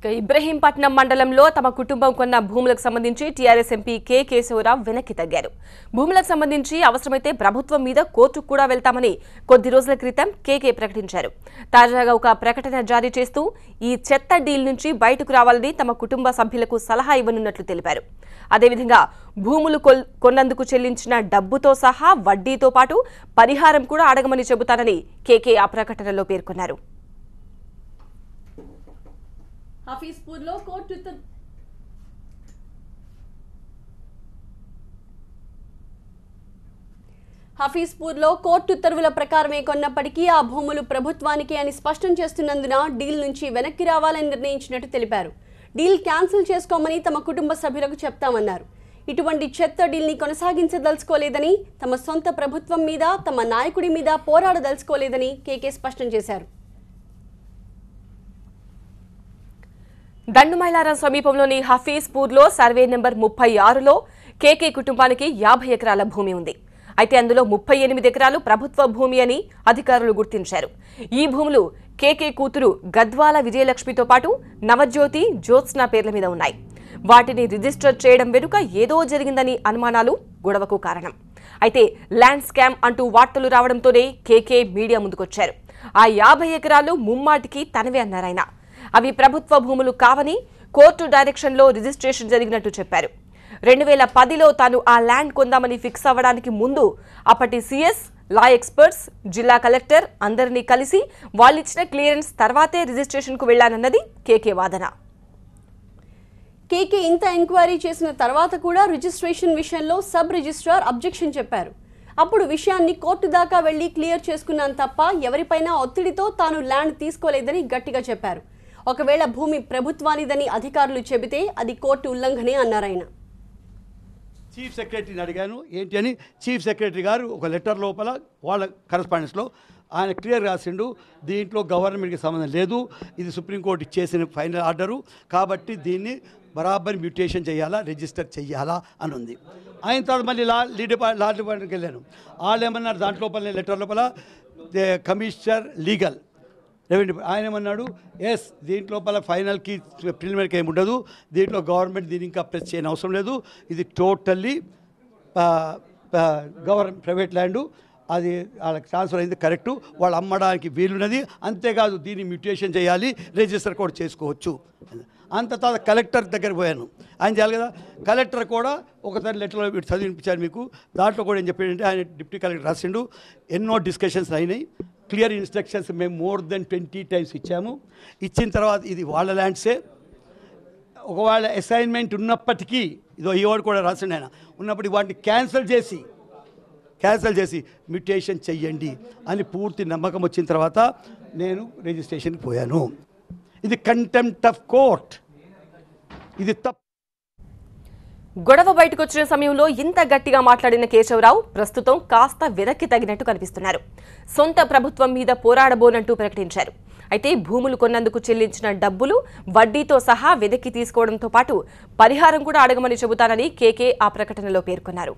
ఇబ్రహీంపట్నం మండలంలో తమ కుటుంబం కొన్న భూములకు సంబంధించి టీఆర్ఎస్ ఎంపీ కె కేశవరావు వెనక్కి తగ్గారు. భూములకు సంబంధించి అవసరమైతే ప్రభుత్వం మీద కోర్టుకు కూడా వెళ్తామని కొద్ది రోజుల క్రితం కేకే ప్రకటించారు. తాజాగా ఒక ప్రకటన జారీ చేస్తూ ఈ చెత్త డీల్ నుంచి బయటకు రావాలని తమ కుటుంబ సభ్యులకు సలహా ఇవ్వనున్నట్లు తెలిపారు. అదేవిధంగా భూములు కొన్నందుకు చెల్లించిన డబ్బుతో సహా వడ్డీతో పాటు పరిహారం కూడా అడగమని చెబుతానని కేకే ఆ ప్రకటనలో పేర్కొన్నారు. హఫీజ్పూర్లో కోర్టు ఉత్తర్వుల ప్రకారమే కొన్నప్పటికీ ఆ భూములు ప్రభుత్వానికి అని స్పష్టం చేస్తున్నందున డీల్ నుంచి వెనక్కి రావాలని నిర్ణయించినట్టు తెలిపారు. డీల్ క్యాన్సిల్ చేసుకోమని తమ కుటుంబ సభ్యులకు చెప్తామన్నారు. ఇటువంటి చెత్త డీల్ని కొనసాగించదలుచుకోలేదని, తమ సొంత ప్రభుత్వం మీద, తమ నాయకుడి మీద పోరాడదలుచుకోలేదని కేకే స్పష్టం చేశారు. దండుమైలారం సమీపంలోని హఫీజ్పూర్లో సర్వే నెంబర్ 36లో కేకే కుటుంబానికి 50 ఎకరాల భూమి ఉంది. అయితే అందులో 38 ఎకరాలు ప్రభుత్వ భూమి అని అధికారులు గుర్తించారు. ఈ భూములు కేకే కూతురు గద్వాల విజయలక్ష్మితో పాటు నవజ్యోతి, జ్యోత్స్న పేర్ల మీద ఉన్నాయి. వాటిని రిజిస్టర్ చేయడం వెనుక ఏదో జరిగిందని అనుమానాలు గొడవకు కారణం. అయితే ల్యాండ్ స్కామ్ అంటూ వార్తలు రావడంతోనే కేకే మీడియా ముందుకొచ్చారు. ఆ 50 ఎకరాలు ముమ్మాటికి తనవే అన్నారాయన. అవి ప్రభుత్వ భూములు కావని కోర్టు డైరెక్షన్లో రిజిస్ట్రేషన్ జరిగినట్టు చెప్పారు. 2010లో తాను ఆ ల్యాండ్ కొందామని ఫిక్స్ అవ్వడానికి ముందు అప్పటి సీఎస్, లా ఎక్స్పర్ట్స్, జిల్లా కలెక్టర్ అందరినీ కలిసి వాళ్ళిచ్చిన క్లియరెన్స్ తర్వాతే రిజిస్ట్రేషన్కు వెళ్లానన్నది కేకే వాదన. కేకే ఇంత ఎంక్వైరీ చేసిన తర్వాత కూడా రిజిస్ట్రేషన్ విషయంలో సబ్ రిజిస్ట్రార్ అబ్జెక్షన్ చెప్పారు. అప్పుడు విషయాన్ని కోర్టు దాకా వెళ్లి క్లియర్ చేసుకున్నాను తప్ప ఎవరిపైనా ఒత్తిడితో తాను ల్యాండ్ తీసుకోలేదని గట్టిగా చెప్పారు. ఒకవేళ భూమి ప్రభుత్వానిదని అధికారులు చెబితే అది కోర్టు ఉల్లంఘనే అన్నారాయన. చీఫ్ సెక్రటరీని అడిగాను ఏంటి అని. చీఫ్ సెక్రటరీ గారు ఒక లెటర్ లోపల వాళ్ళ కరస్పాండెన్స్లో ఆయన క్లియర్ రాసిండు, దీంట్లో గవర్నమెంట్కి సంబంధం లేదు, ఇది సుప్రీంకోర్టు ఇచ్చేసిన ఫైనల్ ఆర్డరు, కాబట్టి దీన్ని బరాబర్ మ్యూటేషన్ చేయాలా, రిజిస్టర్ చేయాలా అని ఉంది. అయిన తర్వాత మళ్ళీ లా డిపార్ట్మెంట్కి వెళ్ళాను. వాళ్ళు ఏమన్నారు, దాంట్లోపల లెటర్ లోపల కమిషనర్ లీగల్ రెవెన్యూ ఆయన ఏమన్నాడు, ఎస్ దీంట్లోపల ఫైనల్కి ప్రిలిమినరీకి ఏమి ఉండదు, దీంట్లో గవర్నమెంట్ దీన్ని ఇంకా ప్రెస్ చేయని అవసరం లేదు, ఇది టోటల్లీ ప్రైవేట్ ల్యాండు, అది వాళ్ళకి ట్రాన్స్ఫర్ అయింది కరెక్టు, వాళ్ళు అమ్మడానికి వీలున్నది, అంతేకాదు దీన్ని మ్యూటేషన్ చేయాలి, రిజిస్టర్ కూడా చేసుకోవచ్చు. అంత తర్వాత కలెక్టర్ దగ్గర పోయాను. ఆయన చేయాలి కదా. కలెక్టర్ కూడా ఒకసారి లెటర్లో చదివినిపించారు మీకు. దాంట్లో కూడా ఏం చెప్పాడంటే, ఆయన డిప్యూటీ కలెక్టర్ రాసిండు, ఎన్నో డిస్కషన్స్ అయినాయి, క్లియర్ ఇన్స్ట్రక్షన్స్ మేము మోర్ దెన్ 20 టైమ్స్ ఇచ్చాము. ఇచ్చిన తర్వాత ఇది వాళ్ళ ల్యాండ్సే, ఒకవేళ అసైన్మెంట్ ఉన్నప్పటికీ ఇదో ఈ వాడు కూడా రాసిండు ఆయన, ఉన్నప్పటికీ వాటిని క్యాన్సిల్ చేసి మ్యూటేషన్ చెయ్యండి అని పూర్తి నమ్మకం వచ్చిన తర్వాత నేను రిజిస్ట్రేషన్కి పోయాను. ఇది కంటెంప్ట్ ఆఫ్ కోర్ట్, ఇది తప్పు. గొడవ బయటకు వచ్చిన సమయంలో ఇంత గట్టిగా మాట్లాడిన కేశవరావు ప్రస్తుతం కాస్త వెనక్కి తగినట్టు కనిపిస్తున్నారు. సొంత ప్రభుత్వం మీద పోరాడబోనంటూ ప్రకటించారు. అయితే భూములు కొన్నందుకు చెల్లించిన డబ్బులు వడ్డీతో సహా వెనక్కి తీసుకోవడంతో పాటు పరిహారం కూడా అడగమని చెబుతానని కేకే ఆ ప్రకటనలో పేర్కొన్నారు.